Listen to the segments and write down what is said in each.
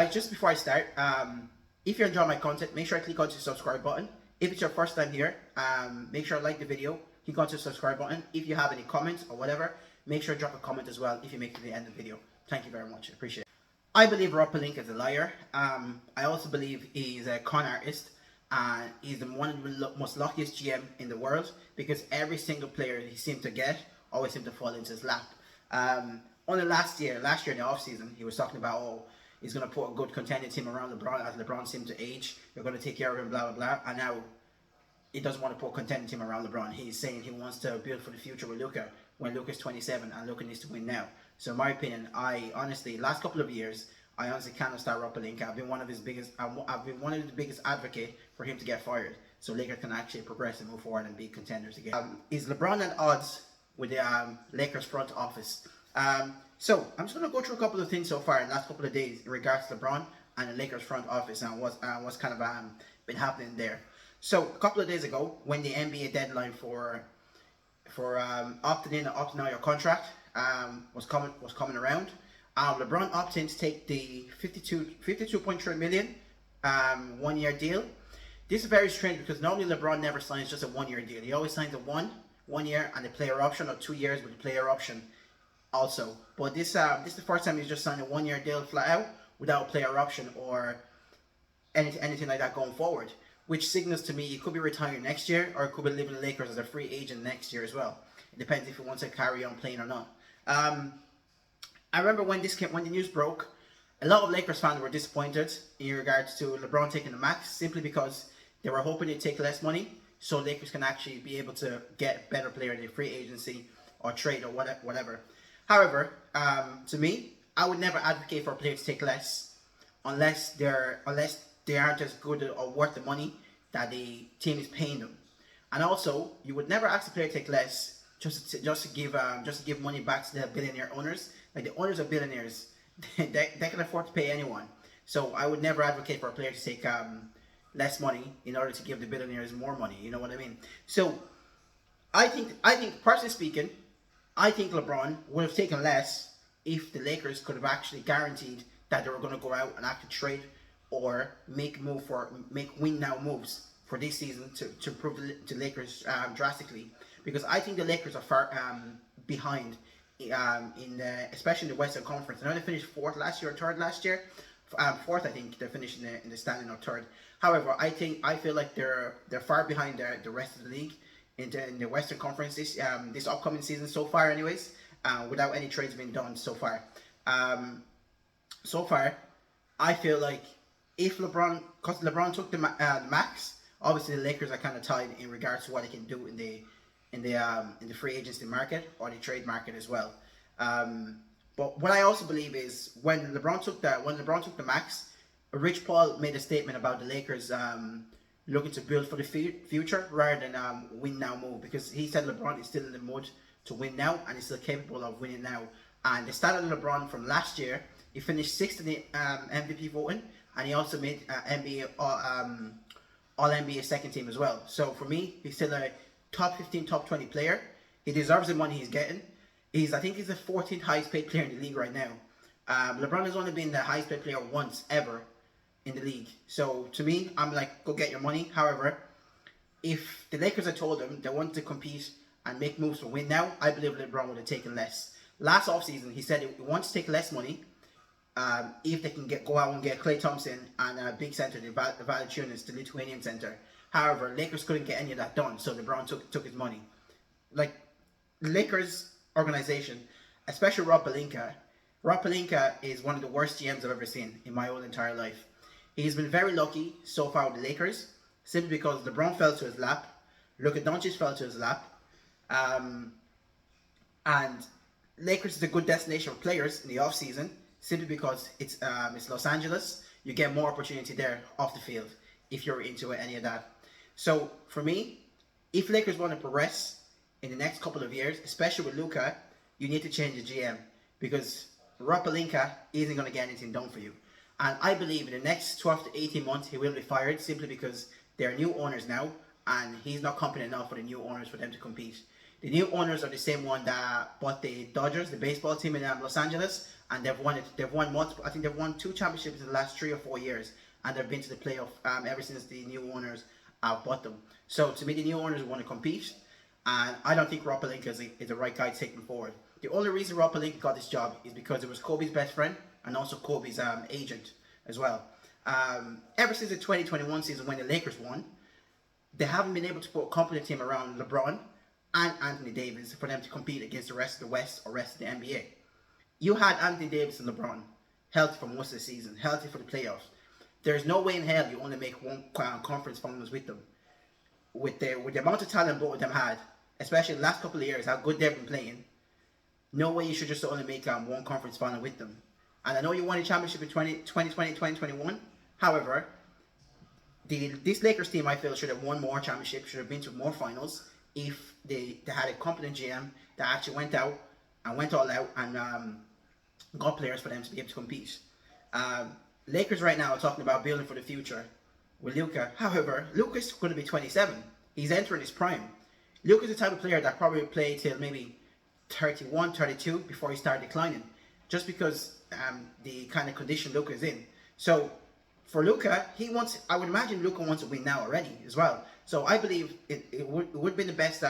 Guys, just before I start, if you're enjoying my content, make sure to click on the subscribe button. If it's your first time here, make sure to like the video, click on the subscribe button. If you have any comments or whatever, make sure to drop a comment as well if you make it to the end of the video. Thank you very much. I appreciate it. I believe PELINKA is a liar. I also believe he's a con artist, and he's one of the most luckiest GM in the world, because every single player he seemed to get always seemed to fall into his lap. Only last year in the offseason, he was talking about, oh, he's going to put a good contending team around LeBron as LeBron seemed to age. You're going to take care of him, blah, blah, blah. And now he doesn't want to put a contending team around LeBron. He's saying he wants to build for the future with Luka when Luka's 27 and Luka needs to win now. So in my opinion, last couple of years, I honestly cannot start PELINKA. I've been one of the biggest advocate for him to get fired, so Lakers can actually progress and move forward and be contenders again. Is LeBron at odds with the Lakers front office? So I'm just going to go through a couple of things so far in the last couple of days in regards to LeBron and the Lakers front office and what's kind of been happening there. So a couple of days ago, when the NBA deadline for opting in or opting out your contract was coming around, LeBron opted in to take the 52.3 million 1 year deal. This is very strange because normally LeBron never signs just a 1 year deal. He always signs a one year and a player option, or 2 years with a player option also. But this is the first time he's just signed a 1 year deal flat out without a player option or anything like that going forward, which signals to me he could be retiring next year, or he could be leaving the Lakers as a free agent next year as well. It depends if he wants to carry on playing or not. I remember when the news broke, a lot of Lakers fans were disappointed in regards to LeBron taking the max, simply because they were hoping to take less money, so Lakers can actually be able to get a better player in the free agency or trade or whatever. However, to me, I would never advocate for a player to take less unless they aren't as good or worth the money that the team is paying them. And also, you would never ask a player to take less just to give money back to the billionaire owners. Like, the owners of billionaires, they can afford to pay anyone. So I would never advocate for a player to take less money in order to give the billionaires more money. You know what I mean? So I think personally speaking, I think LeBron would have taken less if the Lakers could have actually guaranteed that they were going to go out and actually trade or make win now moves for this season to improve the Lakers drastically. Because I think the Lakers are far behind especially in the Western Conference. I know they finished fourth last year or third last year. Fourth, I think they finished in the standing, or third. However, I feel like they're far behind the rest of the league in the Western Conference this upcoming season so far, anyways, without any trades being done so far. So far, I feel like if because LeBron took the max, obviously the Lakers are kind of tied in regards to what they can do in the free agency market or the trade market as well. But what I also believe is when LeBron took the max, Rich Paul made a statement about the Lakers looking to build for the future rather than win now move, because he said LeBron is still in the mood to win now and he's still capable of winning now. And they started LeBron from last year. He finished 6th in the MVP voting, and he also made NBA All NBA second team as well. So for me, he's still a top 15, top 20 player. He deserves the money he's getting. I think he's the 14th highest paid player in the league right now. LeBron has only been the highest paid player once ever in the league. So to me, I'm like, go get your money. However, if the Lakers had told him they want to compete and make moves to win now, I believe LeBron would have taken less. Last offseason, he said he wants to take less money if they can go out and get Klay Thompson and a big center, the Valanciunas, the Lithuanian center. However, Lakers couldn't get any of that done, so LeBron took his money. Like, Lakers organization, especially PELINKA. PELINKA is one of the worst GMs I've ever seen in my whole entire life. He's been very lucky so far with the Lakers, simply because LeBron fell to his lap, Luka Doncic fell to his lap, and Lakers is a good destination for players in the offseason, simply because it's Los Angeles. You get more opportunity there off the field if you're into any of that. So for me, if Lakers want to progress in the next couple of years, especially with Luka, you need to change the GM, because PELINKA isn't going to get anything done for you. And I believe in the next 12 to 18 months he will be fired, simply because there are new owners now and he's not competent enough for the new owners for them to compete. The new owners are the same one that bought the Dodgers, the baseball team in Los Angeles, and they've won it. They've won multiple. I think they've won 2 championships in the last 3 or 4 years, and they've been to the playoff ever since the new owners bought them. So to me, the new owners want to compete, and I don't think Rob Pelinka is the right guy to take them forward. The only reason Rob Pelinka got this job is because it was Kobe's best friend and also Kobe's agent as well. Ever since the 2021 season when the Lakers won, they haven't been able to put a competent team around LeBron and Anthony Davis for them to compete against the rest of the West or rest of the NBA. You had Anthony Davis and LeBron healthy for most of the season, healthy for the playoffs. There's no way in hell you only make one conference finals with them. With the amount of talent both of them had, especially the last couple of years, how good they've been playing, no way you should just only make one conference final with them. And I know you won a championship in 2020, 2021. However, this Lakers team, I feel, should have won more championships, should have been to more finals if they had a competent GM that actually went out and went all out and got players for them to be able to compete. Lakers right now are talking about building for the future with Luka. However, Luka's going to be 27. He's entering his prime. Luka's the type of player that probably play till maybe 31, 32 before he started declining, just because the kind of condition Luka is in. So for Luka, I would imagine Luka wants to win now already as well. So I believe it would be the best.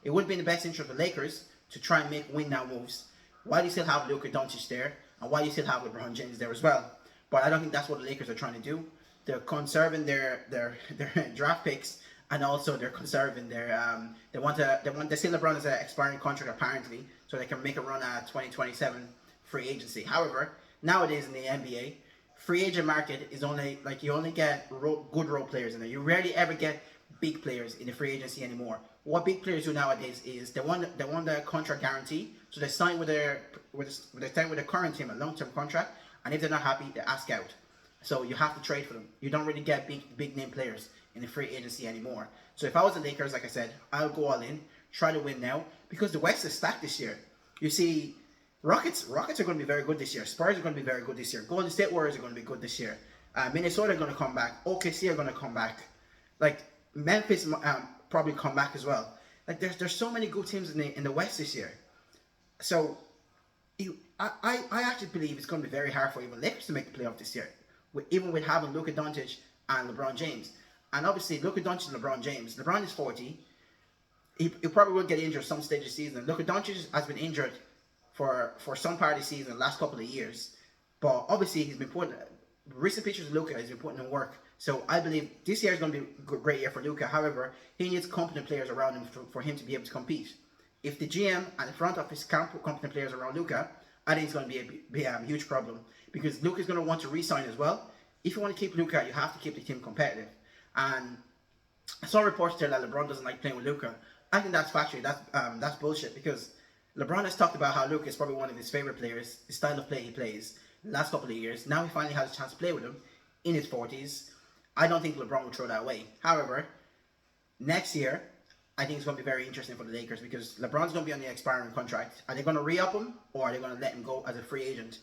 It would be in the best interest of the Lakers to try and make win now moves while you still have Luka Doncic there and while you still have LeBron James there as well. But I don't think that's what the Lakers are trying to do. They're conserving their draft picks, and also they're conserving their they see LeBron as an expiring contract apparently, so they can make a run at 2027 free agency. However, nowadays in the NBA, free agent market is only like you only get good role players in there. You rarely ever get big players in the free agency anymore. What big players do nowadays is they want the contract guarantee, so they sign with their current team a long-term contract, and if they're not happy, they ask out. So you have to trade for them. You don't really get big name players in the free agency anymore. So if I was the Lakers, like I said, I'll go all in, try to win now, because the West is stacked this year. You see, Rockets are going to be very good this year. Spurs are going to be very good this year. Golden State Warriors are going to be good this year. Minnesota are going to come back. OKC are going to come back. Like Memphis probably come back as well. Like there's so many good teams in the West this year. So I actually believe it's going to be very hard for even Lakers to make the playoff this year, even with having Luka Doncic and LeBron James. And obviously Luka Doncic and LeBron James. LeBron is 40. He probably will get injured some stage of the season. Luka Doncic has been injured for some part of the season the last couple of years. But obviously he's been putting recent pictures of Luka has been putting in work. So I believe this year is going to be a great year for Luka. However, he needs competent players around him for him to be able to compete. If the GM and the front office can't put competent players around Luka, I think it's going to be a huge problem, because Luka is going to want to re-sign as well. If you want to keep Luka, you have to keep the team competitive. And some reports tell that LeBron doesn't like playing with Luka. I think that's factually that's bullshit, because LeBron has talked about how Luka is probably one of his favorite players, the style of play he plays the last couple of years. Now he finally has a chance to play with him in his 40s. I don't think LeBron will throw that away. However, next year, I think it's going to be very interesting for the Lakers, because LeBron's going to be on the expiring contract. Are they going to re-up him, or are they going to let him go as a free agent?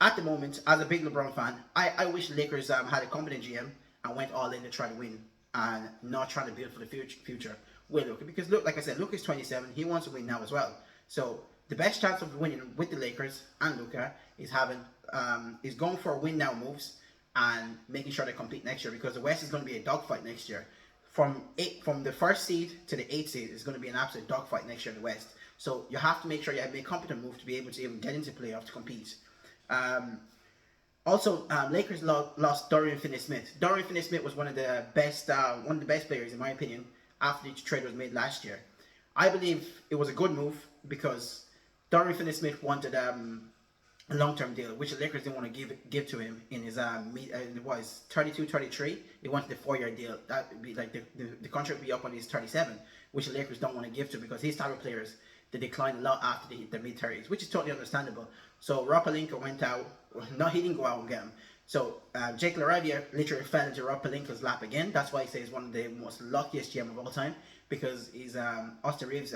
At the moment, as a big LeBron fan, I wish the Lakers had a competent GM and went all in to try to win and not trying to build for the future with Luka. Because look, like I said, Luka is 27. He wants to win now as well. So the best chance of winning with the Lakers and Luka is going for win now moves and making sure they compete next year, because the West is going to be a dogfight next year. From the first seed to the 8th seed is going to be an absolute dogfight next year in the West. So you have to make sure you have a competent move to be able to even get into playoffs to compete. Also, Lakers lost Dorian Finney-Smith. Dorian Finney-Smith was one of the best players in my opinion after the trade was made last year. I believe it was a good move, because Dorian Finney-Smith wanted a long-term deal, which the Lakers didn't want to give to him in his it was 32, 33. He wanted a 4-year deal. That would be like the contract would be up on his 37, which the Lakers don't want to give to, because his type of players, they decline a lot after the mid-30s, which is totally understandable. So Rob Pelinka went out. No, he didn't go out and get him. So Jake LaRavia literally fell into Rob Pelinka's lap again. That's why he says he's one of the most luckiest GM of all time, because he's Austin Reeves'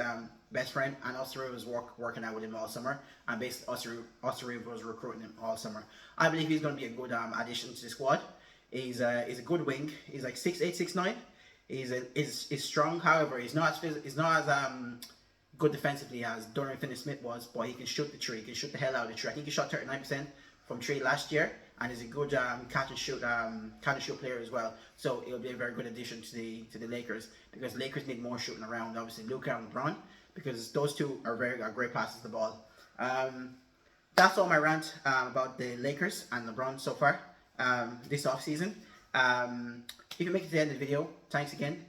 best friend, and Austin Reeves was working out with him all summer, and basically Austin Reeves was recruiting him all summer. I believe he's going to be a good addition to the squad. He's a good wing. He's like 6'8", 6'9". He's strong. However, he's not as good defensively as Dorian Finney-Smith was, but he can shoot the tree. He can shoot the hell out of the tree. I think he shot 39% from tree last year, and is a good catch and shoot player as well. So it'll be a very good addition to the Lakers, because Lakers need more shooting around. Obviously, Luka and LeBron, because those two are great passes of the ball. That's all my rant about the Lakers and LeBron so far this offseason. If you make it to the end of the video, thanks again.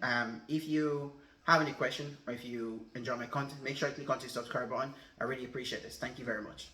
If you have any question, or if you enjoy my content, make sure to click on the subscribe button. I really appreciate this. Thank you very much.